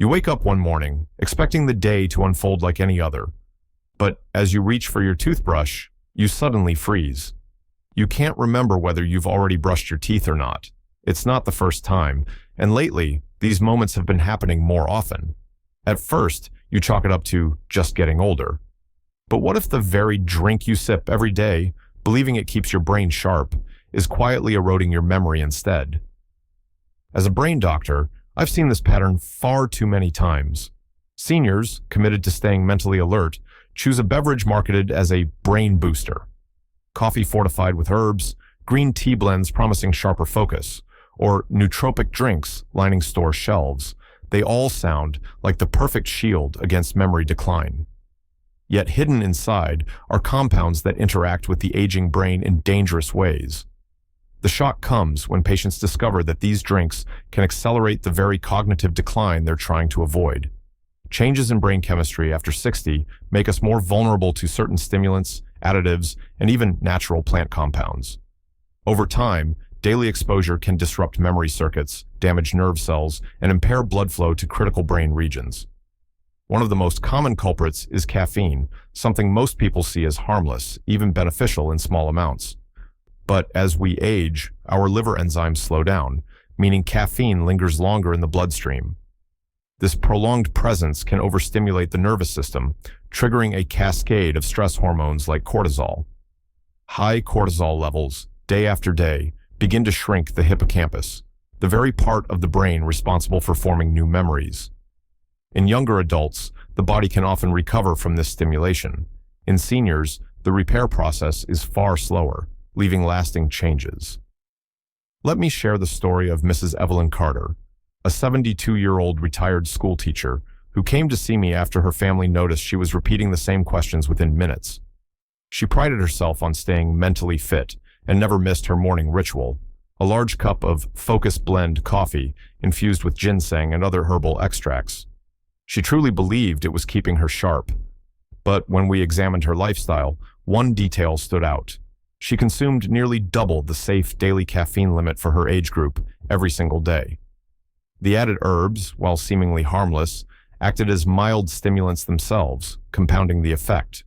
You wake up one morning, expecting the day to unfold like any other. But as you reach for your toothbrush, you suddenly freeze. You can't remember whether you've already brushed your teeth or not. It's not the first time, and lately, these moments have been happening more often. At first, you chalk it up to just getting older. But what if the very drink you sip every day, believing it keeps your brain sharp, is quietly eroding your memory instead? As a brain doctor, I've seen this pattern far too many times. Seniors, committed to staying mentally alert, choose a beverage marketed as a brain booster. Coffee fortified with herbs, green tea blends promising sharper focus, or nootropic drinks lining store shelves. They all sound like the perfect shield against memory decline. Yet hidden inside are compounds that interact with the aging brain in dangerous ways. The shock comes when patients discover that these drinks can accelerate the very cognitive decline they're trying to avoid. Changes in brain chemistry after 60 make us more vulnerable to certain stimulants, additives, and even natural plant compounds. Over time, daily exposure can disrupt memory circuits, damage nerve cells, and impair blood flow to critical brain regions. One of the most common culprits is caffeine, something most people see as harmless, even beneficial in small amounts. But as we age, our liver enzymes slow down, meaning caffeine lingers longer in the bloodstream. This prolonged presence can overstimulate the nervous system, triggering a cascade of stress hormones like cortisol. High cortisol levels, day after day, begin to shrink the hippocampus, the very part of the brain responsible for forming new memories. In younger adults, the body can often recover from this stimulation. In seniors, the repair process is far slower, leaving lasting changes. Let me share the story of Mrs. Evelyn Carter, a 72-year-old retired school teacher who came to see me after her family noticed she was repeating the same questions within minutes. She prided herself on staying mentally fit and never missed her morning ritual, a large cup of Focus Blend coffee infused with ginseng and other herbal extracts. She truly believed it was keeping her sharp. But when we examined her lifestyle, one detail stood out. She consumed nearly double the safe daily caffeine limit for her age group every single day. The added herbs, while seemingly harmless, acted as mild stimulants themselves, compounding the effect.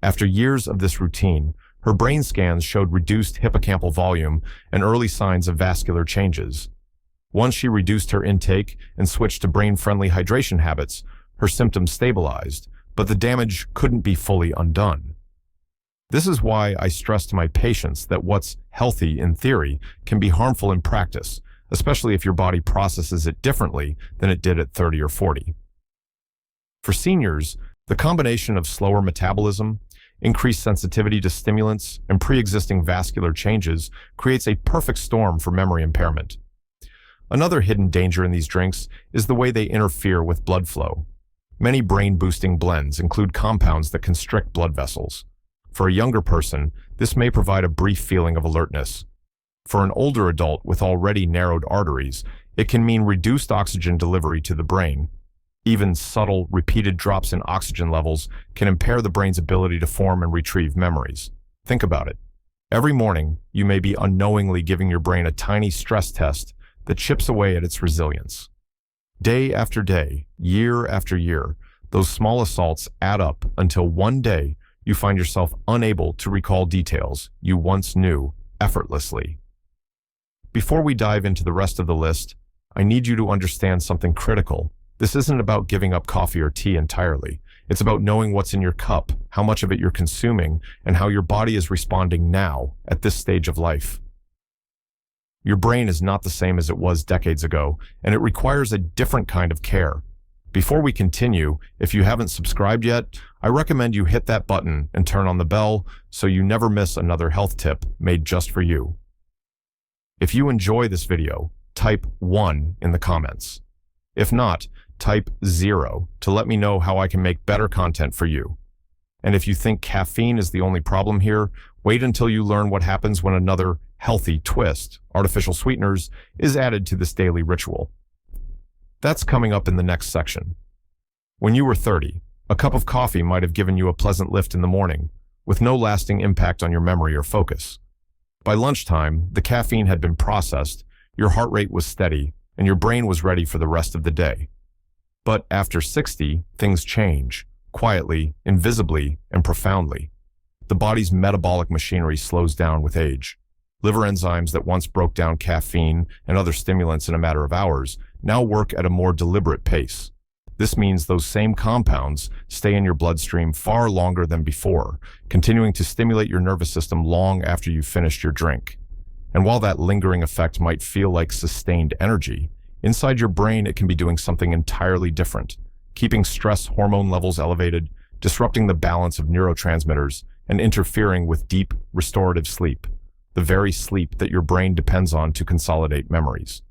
After years of this routine, her brain scans showed reduced hippocampal volume and early signs of vascular changes. Once she reduced her intake and switched to brain-friendly hydration habits, her symptoms stabilized, but the damage couldn't be fully undone. This is why I stress to my patients that what's healthy in theory can be harmful in practice, especially if your body processes it differently than it did at 30 or 40. For seniors, the combination of slower metabolism, increased sensitivity to stimulants, and pre-existing vascular changes creates a perfect storm for memory impairment. Another hidden danger in these drinks is the way they interfere with blood flow. Many brain-boosting blends include compounds that constrict blood vessels. For a younger person, this may provide a brief feeling of alertness. For an older adult with already narrowed arteries, it can mean reduced oxygen delivery to the brain. Even subtle, repeated drops in oxygen levels can impair the brain's ability to form and retrieve memories. Think about it. Every morning, you may be unknowingly giving your brain a tiny stress test that chips away at its resilience. Day after day, year after year, those small assaults add up until one day you find yourself unable to recall details you once knew effortlessly. Before we dive into the rest of the list, I need you to understand something critical. This isn't about giving up coffee or tea entirely. It's about knowing what's in your cup, how much of it you're consuming, and how your body is responding now at this stage of life. Your brain is not the same as it was decades ago, and it requires a different kind of care. Before we continue, if you haven't subscribed yet, I recommend you hit that button and turn on the bell so you never miss another health tip made just for you. If you enjoy this video, type 1 in the comments. If not, type 0 to let me know how I can make better content for you. And if you think caffeine is the only problem here, wait until you learn what happens when another healthy twist, artificial sweeteners, is added to this daily ritual. That's coming up in the next section. When you were 30, a cup of coffee might have given you a pleasant lift in the morning, with no lasting impact on your memory or focus. By lunchtime, the caffeine had been processed, your heart rate was steady, and your brain was ready for the rest of the day. But after 60, things change, quietly, invisibly, and profoundly. The body's metabolic machinery slows down with age. Liver enzymes that once broke down caffeine and other stimulants in a matter of hours now work at a more deliberate pace. This means those same compounds stay in your bloodstream far longer than before, continuing to stimulate your nervous system long after you've finished your drink. And while that lingering effect might feel like sustained energy, inside your brain it can be doing something entirely different, keeping stress hormone levels elevated, disrupting the balance of neurotransmitters, and interfering with deep, restorative sleep, the very sleep that your brain depends on to consolidate memories.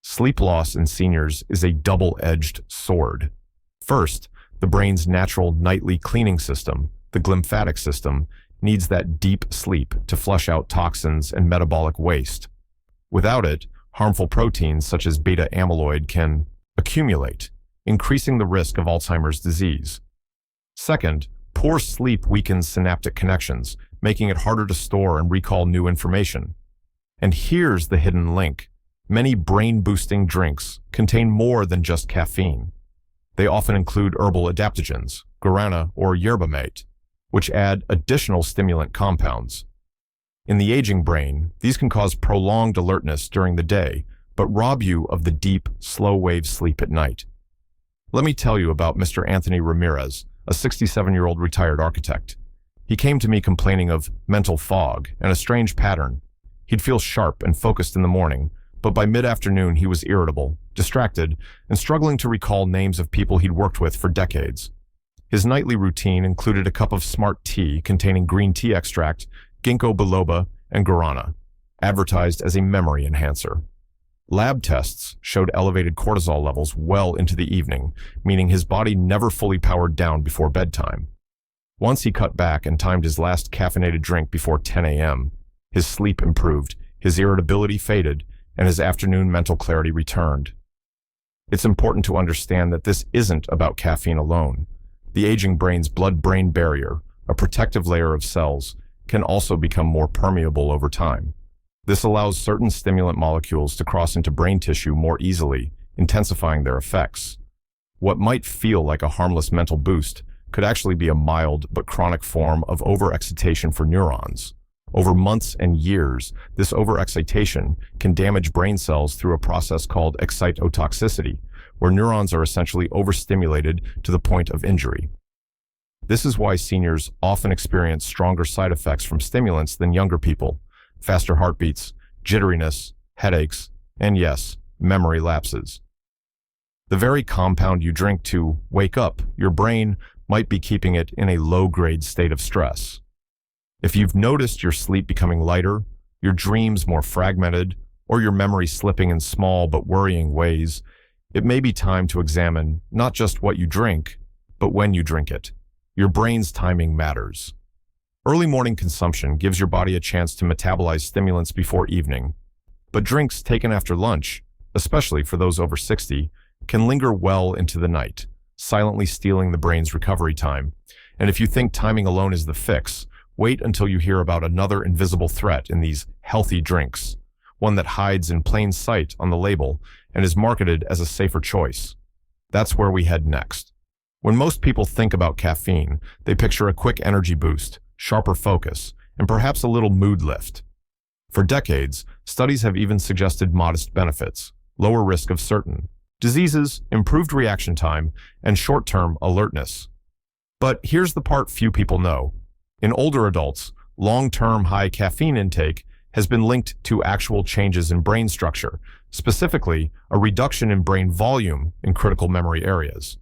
Sleep loss in seniors is a double-edged sword. First, the brain's natural nightly cleaning system, the glymphatic system, needs that deep sleep to flush out toxins and metabolic waste. Without it, harmful proteins such as beta amyloid can accumulate, increasing the risk of Alzheimer's disease. Second, poor sleep weakens synaptic connections, making it harder to store and recall new information. And here's the hidden link. Many brain-boosting drinks contain more than just caffeine. They often include herbal adaptogens, guarana or yerba mate, which add additional stimulant compounds. In the aging brain, these can cause prolonged alertness during the day, but rob you of the deep, slow-wave sleep at night. Let me tell you about Mr. Anthony Ramirez, a 67-year-old retired architect. He came to me complaining of mental fog and a strange pattern. He'd feel sharp and focused in the morning, but by mid-afternoon he was irritable, distracted, and struggling to recall names of people he'd worked with for decades. His nightly routine included a cup of smart tea containing green tea extract, ginkgo biloba, and guarana, advertised as a memory enhancer. Lab tests showed elevated cortisol levels well into the evening, meaning his body never fully powered down before bedtime. Once he cut back and timed his last caffeinated drink before 10 a.m., his sleep improved, his irritability faded, and his afternoon mental clarity returned. It's important to understand that this isn't about caffeine alone. The aging brain's blood-brain barrier, a protective layer of cells, can also become more permeable over time. This allows certain stimulant molecules to cross into brain tissue more easily, intensifying their effects. What might feel like a harmless mental boost could actually be a mild but chronic form of overexcitation for neurons. Over months and years, this overexcitation can damage brain cells through a process called excitotoxicity, where neurons are essentially overstimulated to the point of injury. This is why seniors often experience stronger side effects from stimulants than younger people: faster heartbeats, jitteriness, headaches, and yes, memory lapses. The very compound you drink to wake up your brain might be keeping it in a low-grade state of stress. If you've noticed your sleep becoming lighter, your dreams more fragmented, or your memory slipping in small but worrying ways, it may be time to examine not just what you drink, but when you drink it. Your brain's timing matters. Early morning consumption gives your body a chance to metabolize stimulants before evening, but drinks taken after lunch, especially for those over 60, can linger well into the night, silently stealing the brain's recovery time. And if you think timing alone is the fix, wait until you hear about another invisible threat in these healthy drinks, one that hides in plain sight on the label and is marketed as a safer choice. That's where we head next. When most people think about caffeine, they picture a quick energy boost, sharper focus, and perhaps a little mood lift. For decades, studies have even suggested modest benefits, lower risk of certain diseases, improved reaction time, and short-term alertness. But here's the part few people know. In older adults, long-term high caffeine intake has been linked to actual changes in brain structure, specifically a reduction in brain volume in critical memory areas.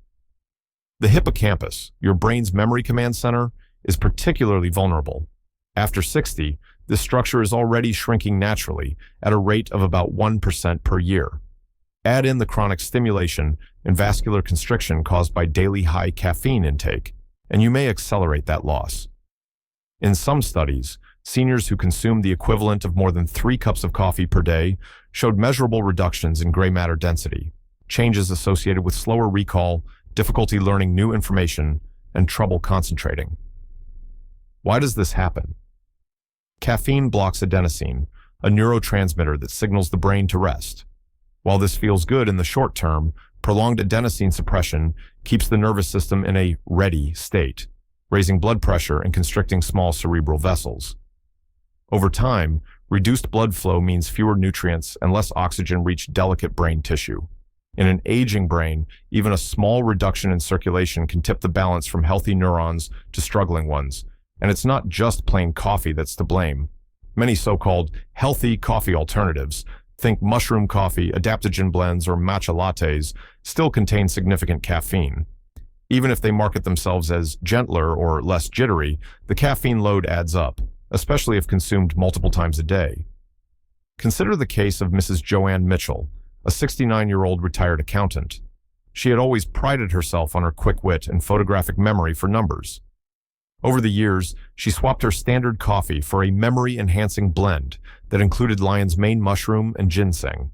The hippocampus, your brain's memory command center, is particularly vulnerable. After 60, this structure is already shrinking naturally at a rate of about 1% per year. Add in the chronic stimulation and vascular constriction caused by daily high caffeine intake, and you may accelerate that loss. In some studies, seniors who consumed the equivalent of more than 3 cups of coffee per day showed measurable reductions in gray matter density, changes associated with slower recall, difficulty learning new information, and trouble concentrating. Why does this happen? Caffeine blocks adenosine, a neurotransmitter that signals the brain to rest. While this feels good in the short term, Prolonged adenosine suppression keeps the nervous system in a ready state, raising blood pressure and constricting small cerebral vessels. Over time, reduced blood flow means fewer nutrients and less oxygen reach delicate brain tissue. In an aging brain, even a small reduction in circulation can tip the balance from healthy neurons to struggling ones. And it's not just plain coffee that's to blame. Many so-called healthy coffee alternatives, think mushroom coffee, adaptogen blends, or matcha lattes, still contain significant caffeine. Even if they market themselves as gentler or less jittery, the caffeine load adds up, especially if consumed multiple times a day. Consider the case of Mrs. Joanne Mitchell, a 69-year-old retired accountant. She had always prided herself on her quick wit and photographic memory for numbers. Over the years, she swapped her standard coffee for a memory-enhancing blend that included lion's mane mushroom and ginseng.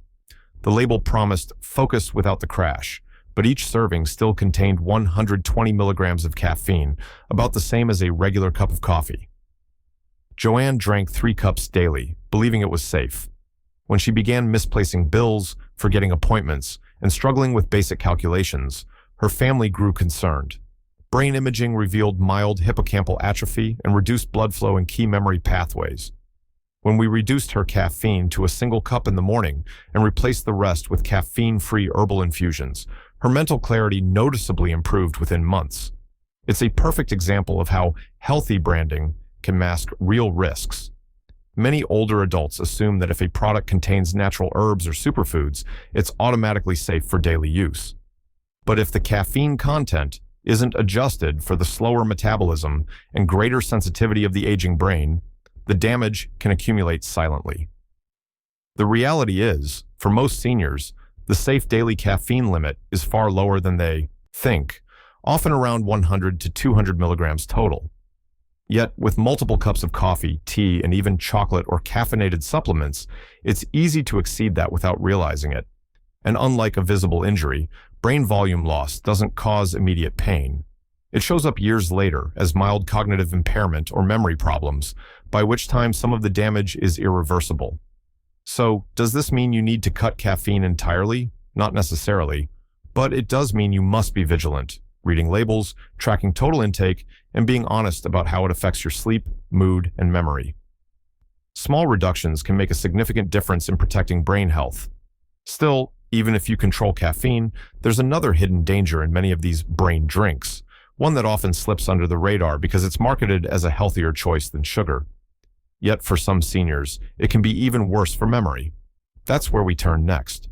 The label promised focus without the crash, but each serving still contained 120 milligrams of caffeine, about the same as a regular cup of coffee. Joanne drank 3 cups daily, believing it was safe. When she began misplacing bills, forgetting appointments, and struggling with basic calculations, her family grew concerned. Brain imaging revealed mild hippocampal atrophy and reduced blood flow in key memory pathways. When we reduced her caffeine to a single cup in the morning and replaced the rest with caffeine-free herbal infusions, her mental clarity noticeably improved within months. It's a perfect example of how healthy branding can mask real risks. Many older adults assume that if a product contains natural herbs or superfoods, it's automatically safe for daily use. But if the caffeine content isn't adjusted for the slower metabolism and greater sensitivity of the aging brain, the damage can accumulate silently. The reality is, for most seniors, the safe daily caffeine limit is far lower than they think, often around 100 to 200 milligrams total. Yet, with multiple cups of coffee, tea, and even chocolate or caffeinated supplements, it's easy to exceed that without realizing it. And unlike a visible injury, brain volume loss doesn't cause immediate pain. It shows up years later as mild cognitive impairment or memory problems, by which time some of the damage is irreversible. So, does this mean you need to cut caffeine entirely? Not necessarily. But it does mean you must be vigilant, reading labels, tracking total intake, and being honest about how it affects your sleep, mood, and memory. Small reductions can make a significant difference in protecting brain health. Still, even if you control caffeine, there's another hidden danger in many of these brain drinks, one that often slips under the radar because it's marketed as a healthier choice than sugar. Yet for some seniors, it can be even worse for memory. That's where we turn next.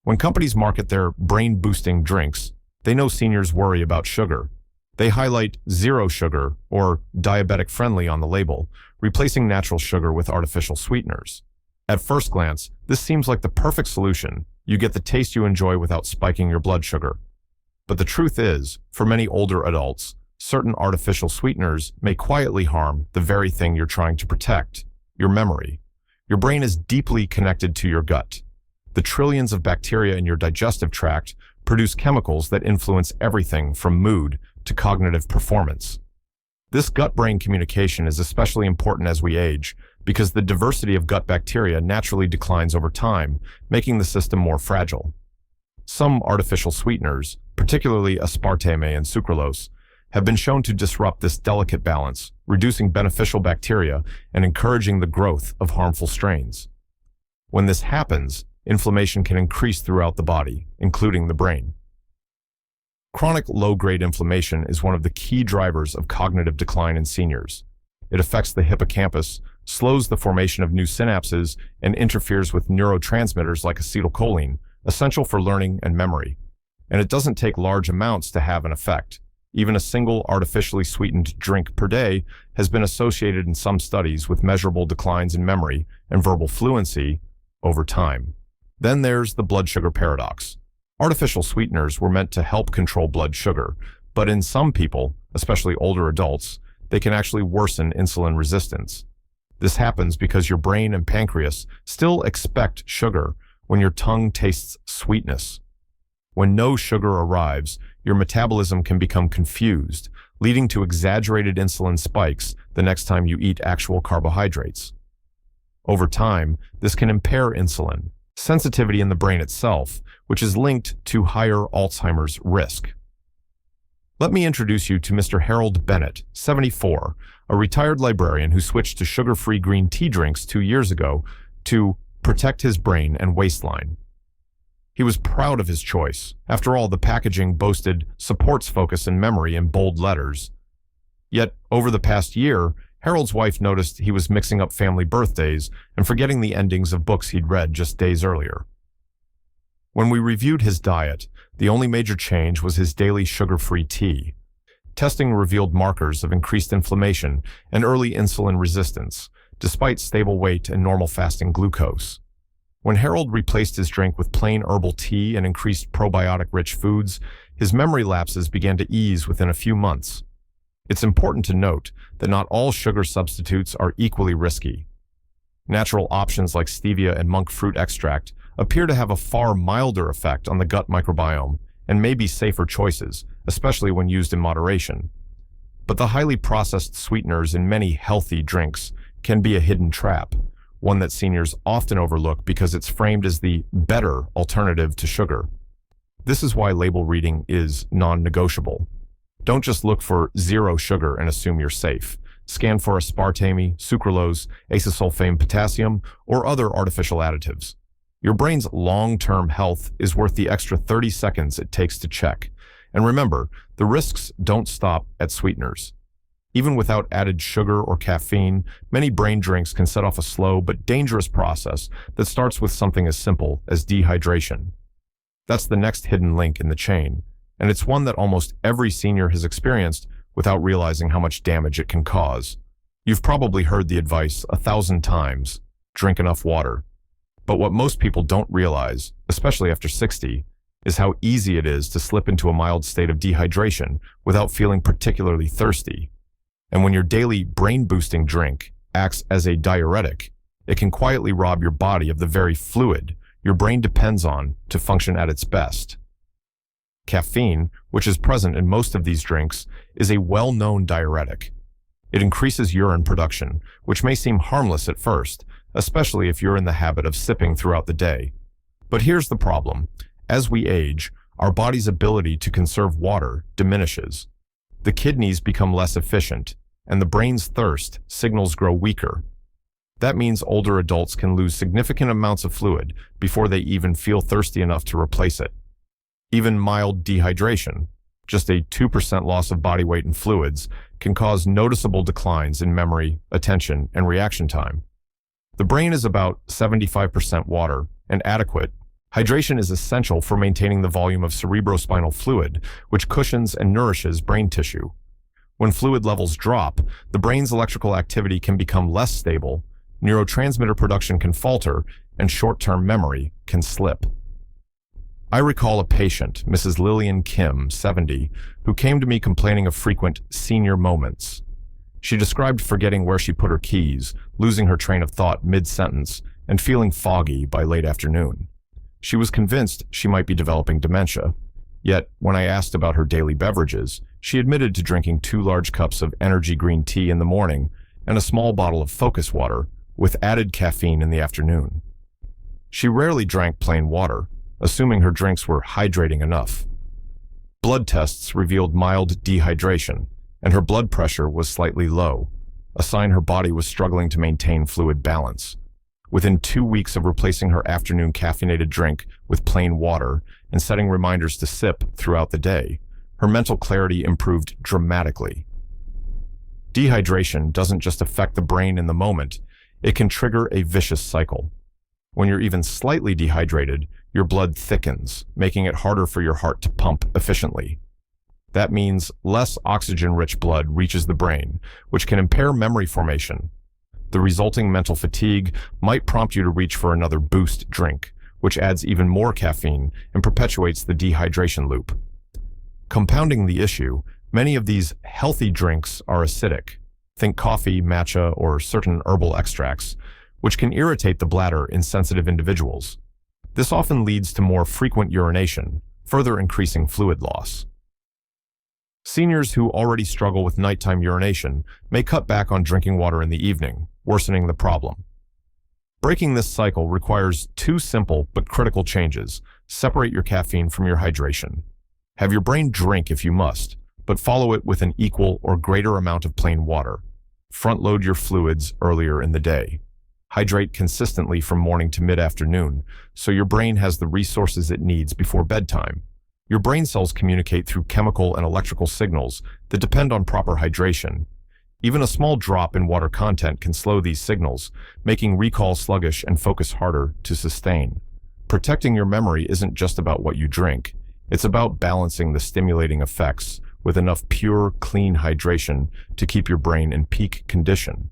When companies market their brain-boosting drinks, they know seniors worry about sugar. They highlight zero sugar or diabetic friendly on the label, replacing natural sugar with artificial sweeteners. At first glance, this seems like the perfect solution. You get the taste you enjoy without spiking your blood sugar. But the truth is, for many older adults, certain artificial sweeteners may quietly harm the very thing you're trying to protect, your memory. Your brain is deeply connected to your gut. The trillions of bacteria in your digestive tract produce chemicals that influence everything from mood to cognitive performance. This gut-brain communication is especially important as we age because the diversity of gut bacteria naturally declines over time, making the system more fragile. Some artificial sweeteners, particularly aspartame and sucralose, have been shown to disrupt this delicate balance, reducing beneficial bacteria and encouraging the growth of harmful strains. When this happens, inflammation can increase throughout the body, including the brain. Chronic low-grade inflammation is one of the key drivers of cognitive decline in seniors. It affects the hippocampus, slows the formation of new synapses, and interferes with neurotransmitters like acetylcholine, essential for learning and memory. And it doesn't take large amounts to have an effect. Even a single artificially sweetened drink per day has been associated in some studies with measurable declines in memory and verbal fluency over time. Then there's the blood sugar paradox. Artificial sweeteners were meant to help control blood sugar, but in some people, especially older adults, they can actually worsen insulin resistance. This happens because your brain and pancreas still expect sugar when your tongue tastes sweetness. When no sugar arrives, your metabolism can become confused, leading to exaggerated insulin spikes the next time you eat actual carbohydrates. Over time, this can impair insulin, sensitivity in the brain itself, which is linked to higher Alzheimer's risk. Let me introduce you to Mr. Harold Bennett, 74, a retired librarian who switched to sugar-free green tea drinks 2 years ago to protect his brain and waistline. He was proud of his choice. After all, the packaging boasted supports focus and memory in bold letters. Yet, over the past year, Harold's wife noticed he was mixing up family birthdays and forgetting the endings of books he'd read just days earlier. When we reviewed his diet, the only major change was his daily sugar-free tea. Testing revealed markers of increased inflammation and early insulin resistance, despite stable weight and normal fasting glucose. When Harold replaced his drink with plain herbal tea and increased probiotic-rich foods, his memory lapses began to ease within a few months. It's important to note that not all sugar substitutes are equally risky. Natural options like stevia and monk fruit extract appear to have a far milder effect on the gut microbiome and may be safer choices, especially when used in moderation. But the highly processed sweeteners in many healthy drinks can be a hidden trap, one that seniors often overlook because it's framed as the better alternative to sugar. This is why label reading is non-negotiable. Don't just look for 0 sugar and assume you're safe. Scan for aspartame, sucralose, acesulfame potassium, or other artificial additives. Your brain's long-term health is worth the extra 30 seconds it takes to check. And remember, the risks don't stop at sweeteners. Even without added sugar or caffeine, many brain drinks can set off a slow but dangerous process that starts with something as simple as dehydration. That's the next hidden link in the chain, and it's one that almost every senior has experienced without realizing how much damage it can cause. You've probably heard the advice 1,000 times, drink enough water. But what most people don't realize, especially after 60, is how easy it is to slip into a mild state of dehydration without feeling particularly thirsty. And when your daily brain-boosting drink acts as a diuretic, it can quietly rob your body of the very fluid your brain depends on to function at its best. Caffeine, which is present in most of these drinks, is a well-known diuretic. It increases urine production, which may seem harmless at first, especially if you're in the habit of sipping throughout the day. But here's the problem. As we age, our body's ability to conserve water diminishes. The kidneys become less efficient, and the brain's thirst signals grow weaker. That means older adults can lose significant amounts of fluid before they even feel thirsty enough to replace it. Even mild dehydration, just a 2% loss of body weight in fluids, can cause noticeable declines in memory, attention, and reaction time. The brain is about 75% water, and adequate hydration is essential for maintaining the volume of cerebrospinal fluid, which cushions and nourishes brain tissue. When fluid levels drop, the brain's electrical activity can become less stable, neurotransmitter production can falter, and short-term memory can slip. I recall a patient, Mrs. Lillian Kim, 70, who came to me complaining of frequent senior moments. She described forgetting where she put her keys, losing her train of thought mid-sentence, and feeling foggy by late afternoon. She was convinced she might be developing dementia. Yet, when I asked about her daily beverages, she admitted to drinking 2 large cups of energy green tea in the morning and a small bottle of focus water with added caffeine in the afternoon. She rarely drank plain water, assuming her drinks were hydrating enough. Blood tests revealed mild dehydration, and her blood pressure was slightly low, a sign her body was struggling to maintain fluid balance. Within 2 weeks of replacing her afternoon caffeinated drink with plain water and setting reminders to sip throughout the day, her mental clarity improved dramatically. Dehydration doesn't just affect the brain in the moment, it can trigger a vicious cycle. When you're even slightly dehydrated, your blood thickens, making it harder for your heart to pump efficiently. That means less oxygen-rich blood reaches the brain, which can impair memory formation. The resulting mental fatigue might prompt you to reach for another boost drink, which adds even more caffeine and perpetuates the dehydration loop. Compounding the issue, many of these healthy drinks are acidic. Think coffee, matcha, or certain herbal extracts, which can irritate the bladder in sensitive individuals. This often leads to more frequent urination, further increasing fluid loss. Seniors who already struggle with nighttime urination may cut back on drinking water in the evening, worsening the problem. Breaking this cycle requires two simple but critical changes. Separate your caffeine from your hydration. Have your brain drink if you must, but follow it with an equal or greater amount of plain water. Front-load your fluids earlier in the day. Hydrate consistently from morning to mid-afternoon, so your brain has the resources it needs before bedtime. Your brain cells communicate through chemical and electrical signals that depend on proper hydration. Even a small drop in water content can slow these signals, making recall sluggish and focus harder to sustain. Protecting your memory isn't just about what you drink. It's about balancing the stimulating effects with enough pure, clean hydration to keep your brain in peak condition.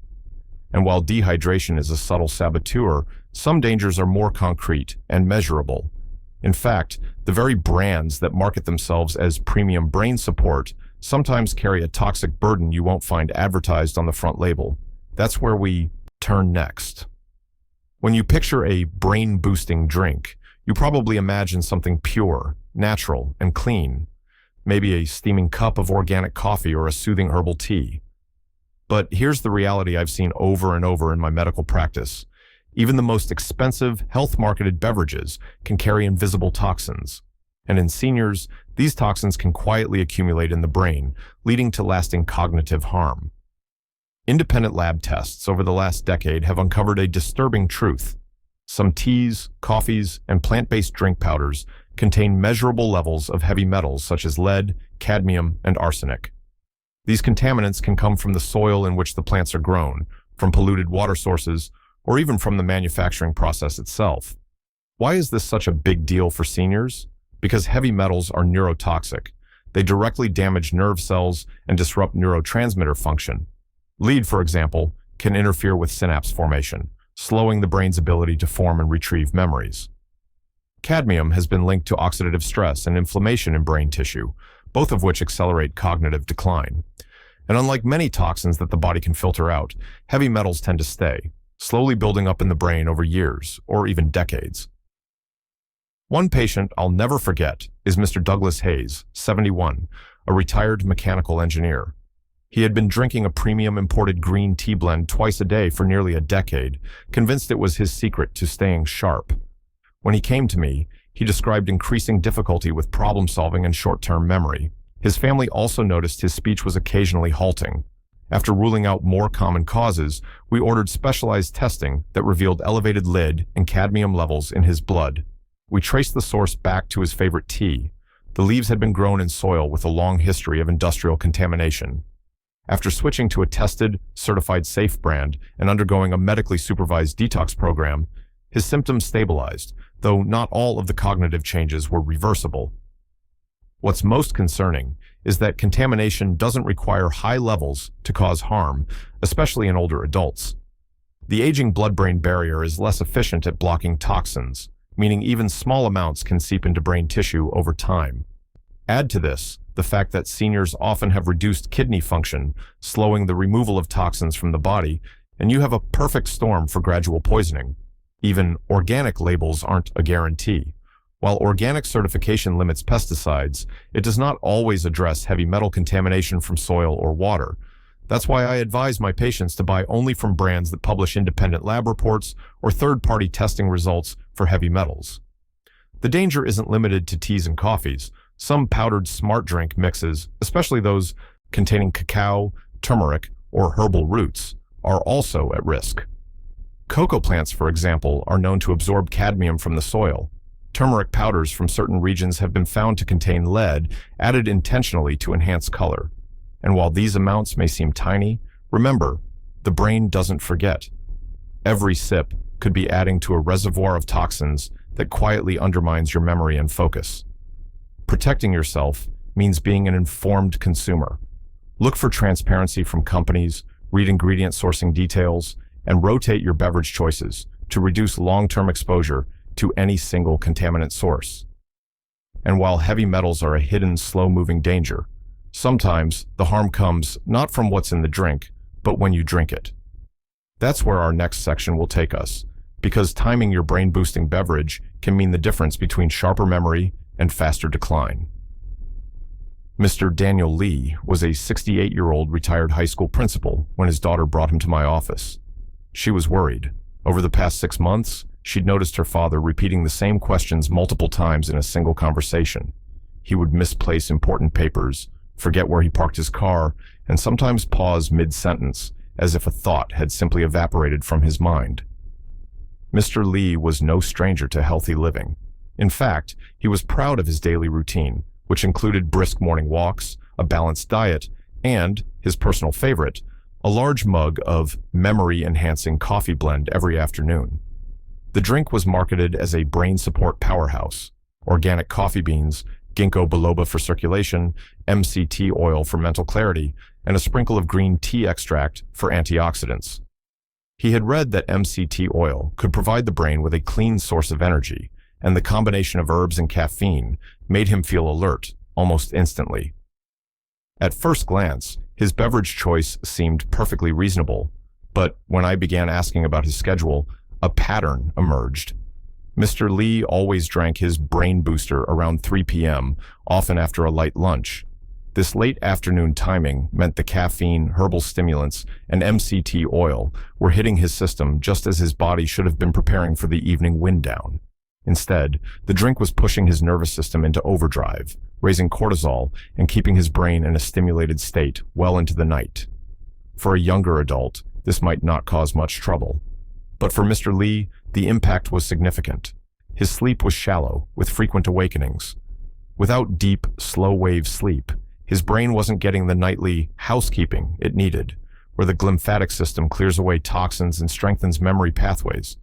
And while dehydration is a subtle saboteur, some dangers are more concrete and measurable. In fact, the very brands that market themselves as premium brain support sometimes carry a toxic burden you won't find advertised on the front label. That's where we turn next. When you picture a brain-boosting drink, you probably imagine something pure, natural, and clean. Maybe a steaming cup of organic coffee or a soothing herbal tea. But here's the reality I've seen over and over in my medical practice. Even the most expensive, health-marketed beverages can carry invisible toxins. And in seniors, these toxins can quietly accumulate in the brain, leading to lasting cognitive harm. Independent lab tests over the last decade have uncovered a disturbing truth. Some teas, coffees, and plant-based drink powders contain measurable levels of heavy metals such as lead, cadmium, and arsenic. These contaminants can come from the soil in which the plants are grown, from polluted water sources, or even from the manufacturing process itself. Why is this such a big deal for seniors? Because heavy metals are neurotoxic. They directly damage nerve cells and disrupt neurotransmitter function. Lead, for example, can interfere with synapse formation, slowing the brain's ability to form and retrieve memories. Cadmium has been linked to oxidative stress and inflammation in brain tissue, both of which accelerate cognitive decline. And unlike many toxins that the body can filter out, heavy metals tend to stay, slowly building up in the brain over years or even decades. One patient I'll never forget is Mr. Douglas Hayes, 71, a retired mechanical engineer. He had been drinking a premium imported green tea blend twice a day for nearly a decade, convinced it was his secret to staying sharp. When he came to me, he described increasing difficulty with problem-solving and short-term memory. His family also noticed his speech was occasionally halting. After ruling out more common causes, we ordered specialized testing that revealed elevated lead and cadmium levels in his blood. We traced the source back to his favorite tea. The leaves had been grown in soil with a long history of industrial contamination. After switching to a tested, certified safe brand and undergoing a medically supervised detox program, his symptoms stabilized, though not all of the cognitive changes were reversible. What's most concerning is that contamination doesn't require high levels to cause harm, especially in older adults. The aging blood-brain barrier is less efficient at blocking toxins, meaning even small amounts can seep into brain tissue over time. Add to this the fact that seniors often have reduced kidney function, slowing the removal of toxins from the body, and you have a perfect storm for gradual poisoning. Even organic labels aren't a guarantee. While organic certification limits pesticides, it does not always address heavy metal contamination from soil or water. That's why I advise my patients to buy only from brands that publish independent lab reports or third-party testing results for heavy metals. The danger isn't limited to teas and coffees. Some powdered smart drink mixes, especially those containing cacao, turmeric, or herbal roots, are also at risk. Cocoa plants, for example, are known to absorb cadmium from the soil. Turmeric powders from certain regions have been found to contain lead, added intentionally to enhance color. And while these amounts may seem tiny, remember, the brain doesn't forget. Every sip could be adding to a reservoir of toxins that quietly undermines your memory and focus. Protecting yourself means being an informed consumer. Look for transparency from companies, read ingredient sourcing details, and rotate your beverage choices to reduce long-term exposure to any single contaminant source. And while heavy metals are a hidden, slow-moving danger, sometimes the harm comes not from what's in the drink, but when you drink it. That's where our next section will take us, because timing your brain-boosting beverage can mean the difference between sharper memory and faster decline. Mr. Daniel Lee was a 68-year-old retired high school principal when his daughter brought him to my office. She was worried. Over the past 6 months, she'd noticed her father repeating the same questions multiple times in a single conversation. He would misplace important papers, forget where he parked his car, and sometimes pause mid-sentence, as if a thought had simply evaporated from his mind. Mr. Lee was no stranger to healthy living. In fact, he was proud of his daily routine, which included brisk morning walks, a balanced diet, and, his personal favorite, a large mug of memory-enhancing coffee blend every afternoon. The drink was marketed as a brain support powerhouse: organic coffee beans, ginkgo biloba for circulation, MCT oil for mental clarity, and a sprinkle of green tea extract for antioxidants. He had read that MCT oil could provide the brain with a clean source of energy, and the combination of herbs and caffeine made him feel alert almost instantly. At first glance, his beverage choice seemed perfectly reasonable, but when I began asking about his schedule, a pattern emerged. Mr. Lee always drank his brain booster around 3 p.m., often after a light lunch. This late afternoon timing meant the caffeine, herbal stimulants, and MCT oil were hitting his system just as his body should have been preparing for the evening wind down. Instead, the drink was pushing his nervous system into overdrive, raising cortisol and keeping his brain in a stimulated state well into the night. For a younger adult, this might not cause much trouble. But for Mr. Lee, the impact was significant. His sleep was shallow, with frequent awakenings. Without deep, slow-wave sleep, his brain wasn't getting the nightly housekeeping it needed, where the glymphatic system clears away toxins and strengthens memory pathways.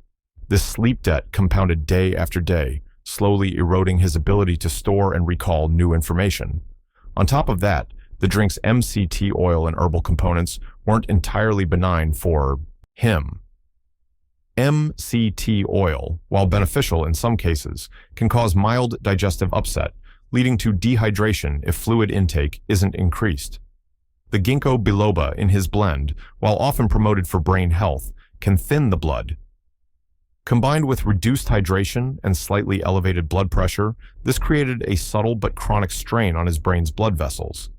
This sleep debt compounded day after day, slowly eroding his ability to store and recall new information. On top of that, the drink's MCT oil and herbal components weren't entirely benign for him. MCT oil, while beneficial in some cases, can cause mild digestive upset, leading to dehydration if fluid intake isn't increased. The ginkgo biloba in his blend, while often promoted for brain health, can thin the blood. Combined with reduced hydration and slightly elevated blood pressure, this created a subtle but chronic strain on his brain's blood vessels.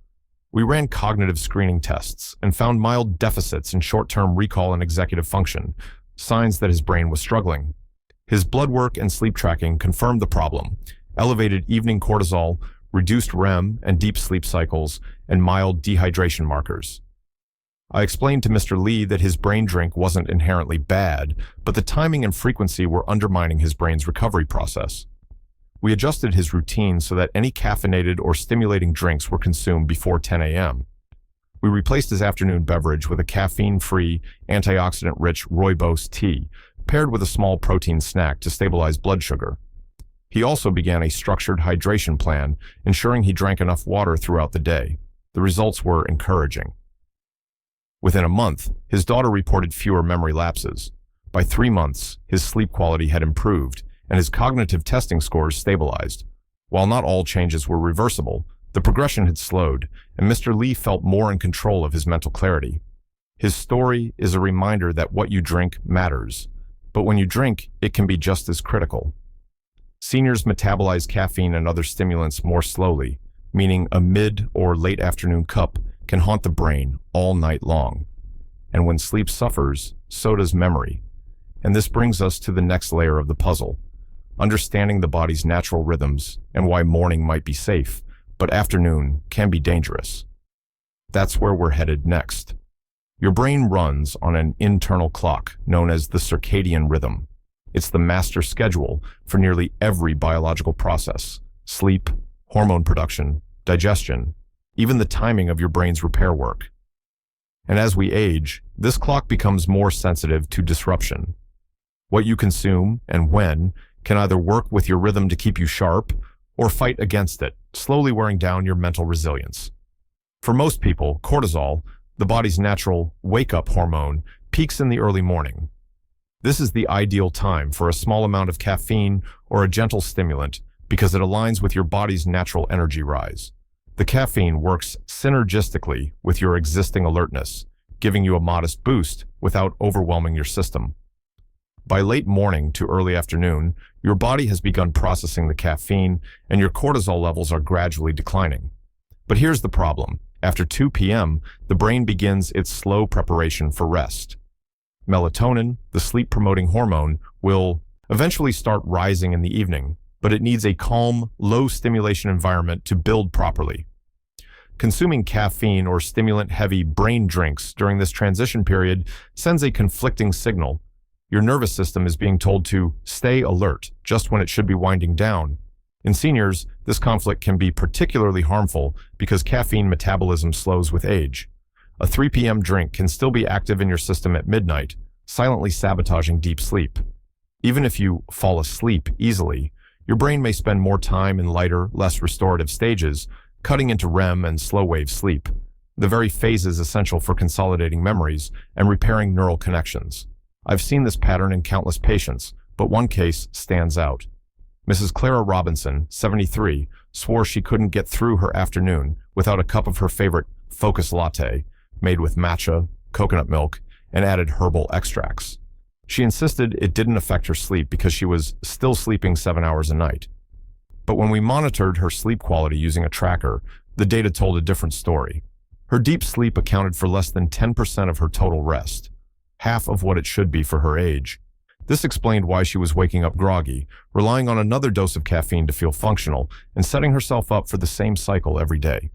We ran cognitive screening tests and found mild deficits in short-term recall and executive function, signs that his brain was struggling. His blood work and sleep tracking confirmed the problem: elevated evening cortisol, reduced REM and deep sleep cycles, and mild dehydration markers. I explained to Mr. Lee that his brain drink wasn't inherently bad, but the timing and frequency were undermining his brain's recovery process. We adjusted his routine so that any caffeinated or stimulating drinks were consumed before 10 a.m. We replaced his afternoon beverage with a caffeine-free, antioxidant-rich rooibos tea, paired with a small protein snack to stabilize blood sugar. He also began a structured hydration plan, ensuring he drank enough water throughout the day. The results were encouraging. Within a month, his daughter reported fewer memory lapses. By 3 months, his sleep quality had improved, and his cognitive testing scores stabilized. While not all changes were reversible, the progression had slowed, and Mr. Lee felt more in control of his mental clarity. His story is a reminder that what you drink matters, but when you drink, it can be just as critical. Seniors metabolize caffeine and other stimulants more slowly, meaning a mid or late afternoon cup can haunt the brain all night long. And when sleep suffers, so does memory. And this brings us to the next layer of the puzzle: understanding the body's natural rhythms and why morning might be safe, but afternoon can be dangerous. That's where we're headed next. Your brain runs on an internal clock known as the circadian rhythm. It's the master schedule for nearly every biological process: sleep, hormone production, digestion, even the timing of your brain's repair work. And as we age, this clock becomes more sensitive to disruption. What you consume and when can either work with your rhythm to keep you sharp or fight against it, slowly wearing down your mental resilience. For most people, cortisol, the body's natural wake-up hormone, peaks in the early morning. This is the ideal time for a small amount of caffeine or a gentle stimulant because it aligns with your body's natural energy rise. The caffeine works synergistically with your existing alertness, giving you a modest boost without overwhelming your system. By late morning to early afternoon, your body has begun processing the caffeine and your cortisol levels are gradually declining. But here's the problem. After 2 p.m., the brain begins its slow preparation for rest. Melatonin, the sleep-promoting hormone, will eventually start rising in the evening, but it needs a calm, low-stimulation environment to build properly. Consuming caffeine or stimulant-heavy brain drinks during this transition period sends a conflicting signal. Your nervous system is being told to stay alert just when it should be winding down. In seniors, this conflict can be particularly harmful because caffeine metabolism slows with age. A 3 p.m. drink can still be active in your system at midnight, silently sabotaging deep sleep. Even if you fall asleep easily, your brain may spend more time in lighter, less restorative stages, cutting into REM and slow-wave sleep, the very phases essential for consolidating memories and repairing neural connections. I've seen this pattern in countless patients, but one case stands out. Mrs. Clara Robinson, 73, swore she couldn't get through her afternoon without a cup of her favorite Focus latte, made with matcha, coconut milk, and added herbal extracts. She insisted it didn't affect her sleep because she was still sleeping 7 hours a night. But when we monitored her sleep quality using a tracker, the data told a different story. Her deep sleep accounted for less than 10% of her total rest, half of what it should be for her age. This explained why she was waking up groggy, relying on another dose of caffeine to feel functional, and setting herself up for the same cycle every day.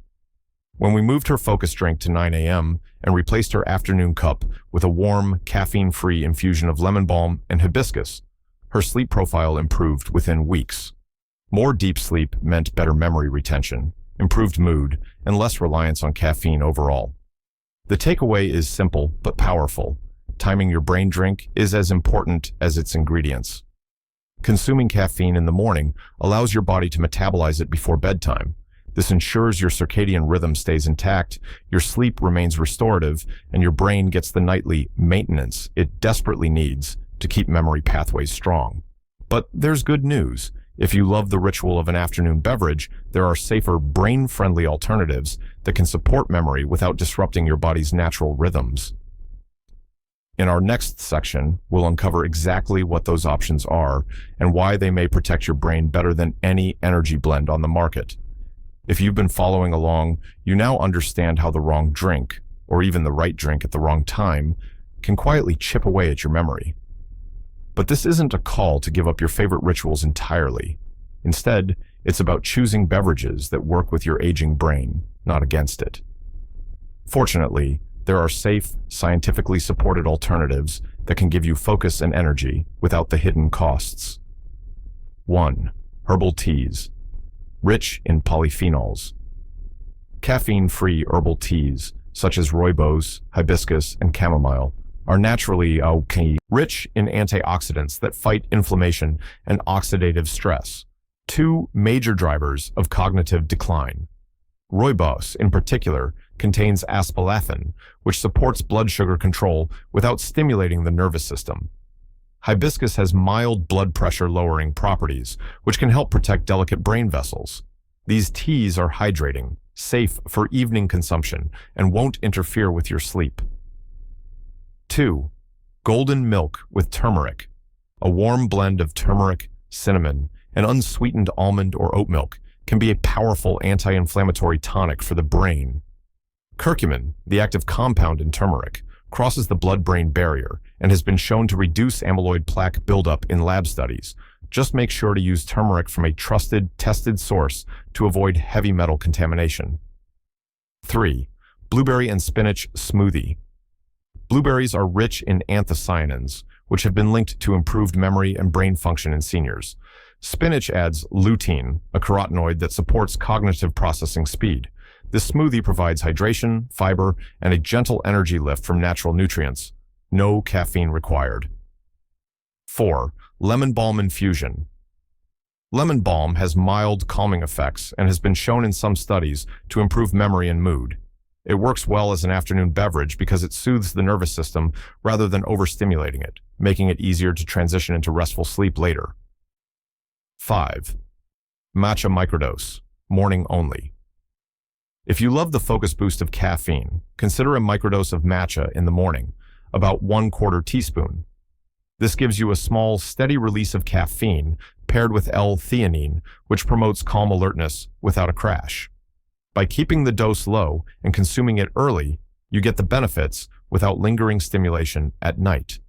When we moved her focus drink to 9 a.m. and replaced her afternoon cup with a warm, caffeine-free infusion of lemon balm and hibiscus, her sleep profile improved within weeks. More deep sleep meant better memory retention, improved mood, and less reliance on caffeine overall. The takeaway is simple but powerful. Timing your brain drink is as important as its ingredients. Consuming caffeine in the morning allows your body to metabolize it before bedtime. This ensures your circadian rhythm stays intact, your sleep remains restorative, and your brain gets the nightly maintenance it desperately needs to keep memory pathways strong. But there's good news. If you love the ritual of an afternoon beverage, there are safer, brain-friendly alternatives that can support memory without disrupting your body's natural rhythms. In our next section, we'll uncover exactly what those options are and why they may protect your brain better than any energy blend on the market. If you've been following along, you now understand how the wrong drink, or even the right drink at the wrong time, can quietly chip away at your memory. But this isn't a call to give up your favorite rituals entirely. Instead, it's about choosing beverages that work with your aging brain, not against it. Fortunately, there are safe, scientifically supported alternatives that can give you focus and energy without the hidden costs. 1. Herbal teas. Rich in polyphenols. Caffeine-free herbal teas, such as rooibos, hibiscus, and chamomile, are naturally rich in antioxidants that fight inflammation and oxidative stress, two major drivers of cognitive decline. Rooibos, in particular, contains aspartame, which supports blood sugar control without stimulating the nervous system. Hibiscus has mild blood pressure lowering properties, which can help protect delicate brain vessels. These teas are hydrating, safe for evening consumption, and won't interfere with your sleep. 2. Golden milk with turmeric. A warm blend of turmeric, cinnamon, and unsweetened almond or oat milk can be a powerful anti-inflammatory tonic for the brain. Curcumin, the active compound in turmeric, crosses the blood-brain barrier and has been shown to reduce amyloid plaque buildup in lab studies. Just make sure to use turmeric from a trusted, tested source to avoid heavy metal contamination. 3. Blueberry and spinach smoothie. Blueberries are rich in anthocyanins, which have been linked to improved memory and brain function in seniors. Spinach adds lutein, a carotenoid that supports cognitive processing speed. This smoothie provides hydration, fiber, and a gentle energy lift from natural nutrients. No caffeine required. 4. Lemon balm infusion. Lemon balm has mild calming effects and has been shown in some studies to improve memory and mood. It works well as an afternoon beverage because it soothes the nervous system rather than overstimulating it, making it easier to transition into restful sleep later. 5. Matcha microdose, morning only. If you love the focus boost of caffeine, consider a microdose of matcha in the morning, about 1/4 teaspoon. This gives you a small, steady release of caffeine paired with L-theanine, which promotes calm alertness without a crash. By keeping the dose low and consuming it early, You get the benefits without lingering stimulation at night.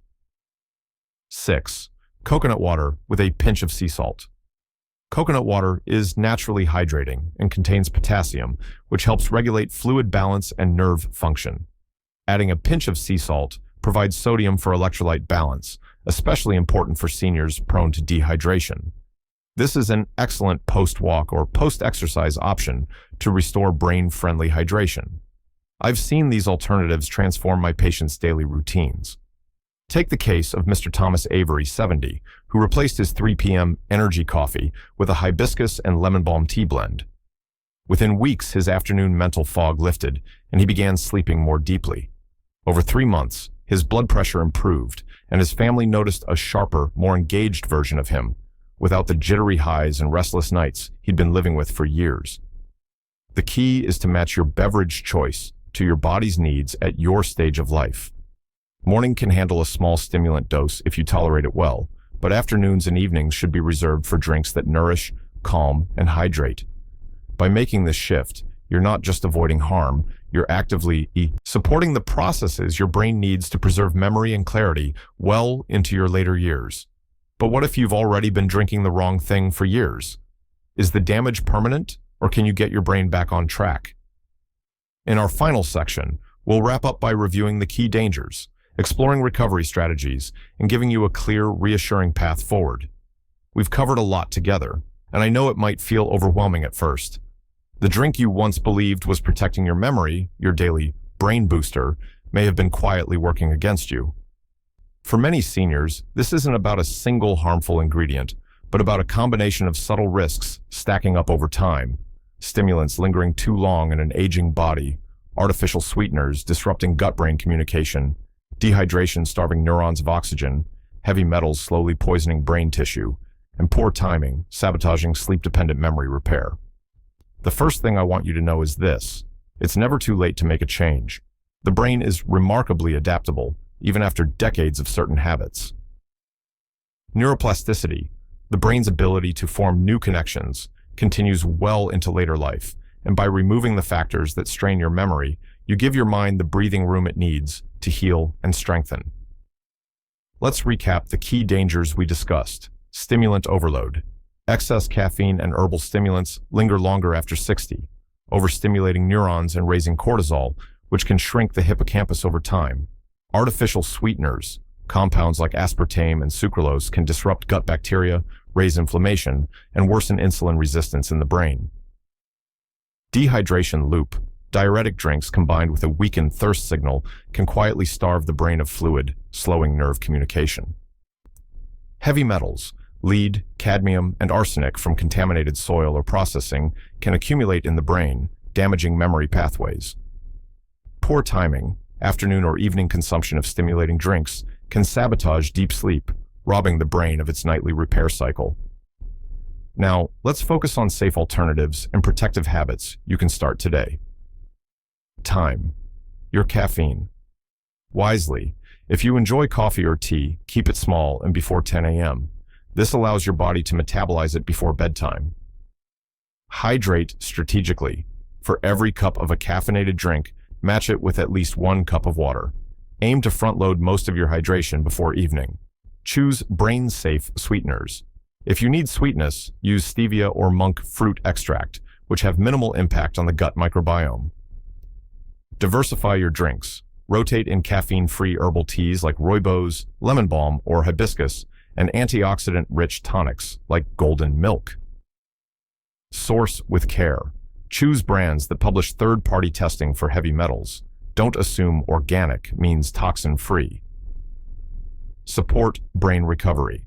6. Coconut water with a pinch of sea salt. Coconut water is naturally hydrating and contains potassium, which helps regulate fluid balance and nerve function. Adding a pinch of sea salt provides sodium for electrolyte balance, especially important for seniors prone to dehydration. This is an excellent post-walk or post-exercise option to restore brain-friendly hydration. I've seen these alternatives transform my patients' daily routines. Take the case of Mr. Thomas Avery, 70, who replaced his 3 p.m. energy coffee with a hibiscus and lemon balm tea blend. Within weeks, his afternoon mental fog lifted, and he began sleeping more deeply. Over 3 months, his blood pressure improved, and his family noticed a sharper, more engaged version of him, without the jittery highs and restless nights he'd been living with for years. The key is to match your beverage choice to your body's needs at your stage of life. Morning can handle a small stimulant dose if you tolerate it well, but afternoons and evenings should be reserved for drinks that nourish, calm, and hydrate. By making this shift, you're not just avoiding harm, you're actively supporting the processes your brain needs to preserve memory and clarity well into your later years. But what if you've already been drinking the wrong thing for years? Is the damage permanent, or can you get your brain back on track? In our final section, we'll wrap up by reviewing the key dangers, exploring recovery strategies, and giving you a clear, reassuring path forward. We've covered a lot together, and I know it might feel overwhelming at first. The drink you once believed was protecting your memory, your daily brain booster, may have been quietly working against you. For many seniors, this isn't about a single harmful ingredient, but about a combination of subtle risks stacking up over time. Stimulants lingering too long in an aging body, artificial sweeteners disrupting gut-brain communication, dehydration starving neurons of oxygen, heavy metals slowly poisoning brain tissue, and poor timing sabotaging sleep-dependent memory repair. The first thing I want you to know is this: it's never too late to make a change. The brain is remarkably adaptable, even after decades of certain habits. Neuroplasticity, the brain's ability to form new connections, continues well into later life, and by removing the factors that strain your memory, you give your mind the breathing room it needs to heal and strengthen. Let's recap the key dangers we discussed. Stimulant overload. Excess caffeine and herbal stimulants linger longer after 60, overstimulating neurons and raising cortisol, which can shrink the hippocampus over time. Artificial sweeteners. Compounds like aspartame and sucralose can disrupt gut bacteria, raise inflammation, and worsen insulin resistance in the brain. Dehydration loop. Diuretic drinks combined with a weakened thirst signal can quietly starve the brain of fluid, slowing nerve communication. Heavy metals. Lead, cadmium, and arsenic from contaminated soil or processing can accumulate in the brain, damaging memory pathways. Poor timing. Afternoon or evening consumption of stimulating drinks can sabotage deep sleep, robbing the brain of its nightly repair cycle. Now, let's focus on safe alternatives and protective habits you can start today. Time. Your caffeine. Wisely, if you enjoy coffee or tea, keep it small and before 10 a.m. This allows your body to metabolize it before bedtime. Hydrate strategically. For every cup of a caffeinated drink, match it with at least 1 cup of water. Aim to front-load most of your hydration before evening. Choose brain-safe sweeteners. If you need sweetness, use stevia or monk fruit extract, which have minimal impact on the gut microbiome. Diversify your drinks. Rotate in caffeine-free herbal teas like rooibos, lemon balm, or hibiscus, and antioxidant-rich tonics like golden milk. Source with care. Choose brands that publish third-party testing for heavy metals. Don't assume organic means toxin-free. Support brain recovery.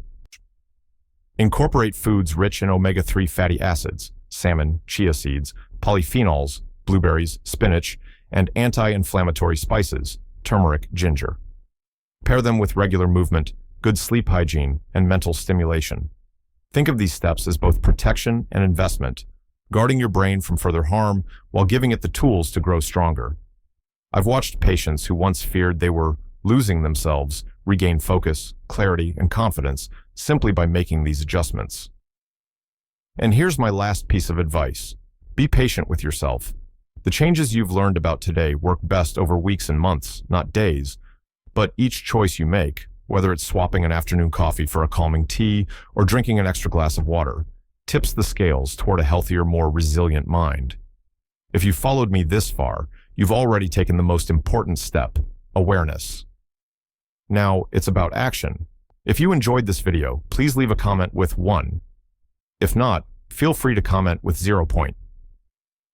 Incorporate foods rich in omega-3 fatty acids, salmon, chia seeds, polyphenols, blueberries, spinach, and anti-inflammatory spices, turmeric, ginger. Pair them with regular movement, good sleep hygiene, and mental stimulation. Think of these steps as both protection and investment, guarding your brain from further harm while giving it the tools to grow stronger. I've watched patients who once feared they were losing themselves regain focus, clarity, and confidence simply by making these adjustments. And here's my last piece of advice. Be patient with yourself. The changes you've learned about today work best over weeks and months, not days. But each choice you make, whether it's swapping an afternoon coffee for a calming tea or drinking an extra glass of water, tips the scales toward a healthier, more resilient mind. If you followed me this far, you've already taken the most important step, awareness. Now, it's about action. If you enjoyed this video, please leave a comment with 1. If not, feel free to comment with 0 point.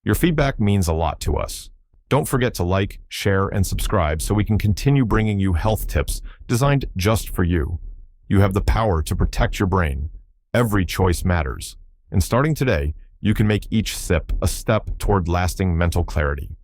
Your feedback means a lot to us. Don't forget to like, share, and subscribe so we can continue bringing you health tips designed just for you. You have the power to protect your brain. Every choice matters. And starting today, you can make each sip a step toward lasting mental clarity.